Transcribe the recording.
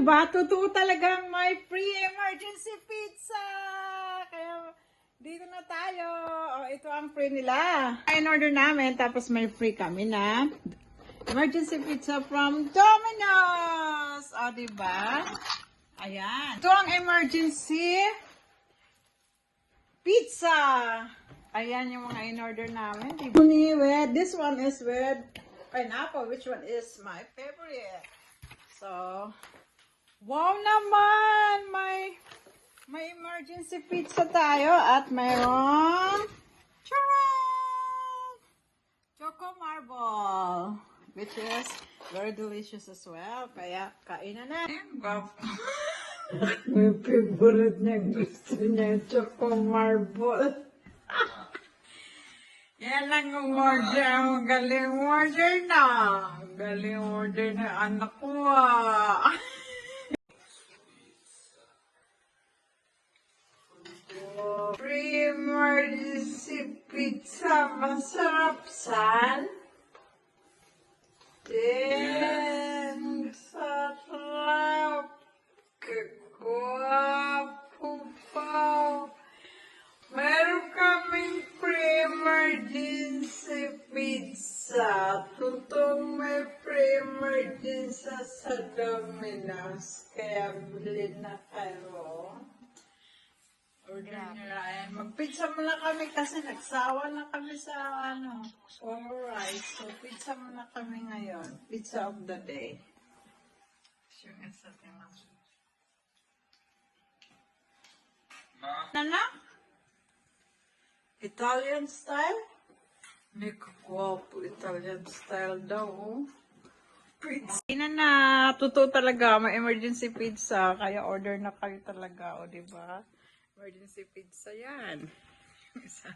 diba? Totoo talagang may free emergency pizza. Kaya, dito na tayo. Oh, ito ang free nila. In-order namin, tapos may free kami na emergency pizza from Domino's. O, diba? Ayan. Ito ang emergency pizza. Ayan yung mga in-order namin. With, this one is with pineapple, which one is my favorite. So, wow naman! May emergency pizza tayo at mayroong Choco Marble, which is very delicious as well. Kaya, kainan na. May favorite niya, gusto niya Choco Marble. Yan lang ang order. Ang galing order na. Galing order na anak ko ah. Free emergency pizza. Masarap san. Then, sarap. Kagwapo pa. Meron kaming free emergency pizza. Totoong may free emergency sa Domino's. Kaya bili na kayo. Order nyo lang. Mag-pizza muna kami kasi nagsawa na kami sa alright. So pizza muna kami ngayon. Pizza of the day. Yung isa Nana? Italian style? May kakwapo Italian style daw. Pizza. Na, totoo talaga. May emergency pizza. Kaya order na kayo talaga. O, diba? Emergency pizza yan. Isa.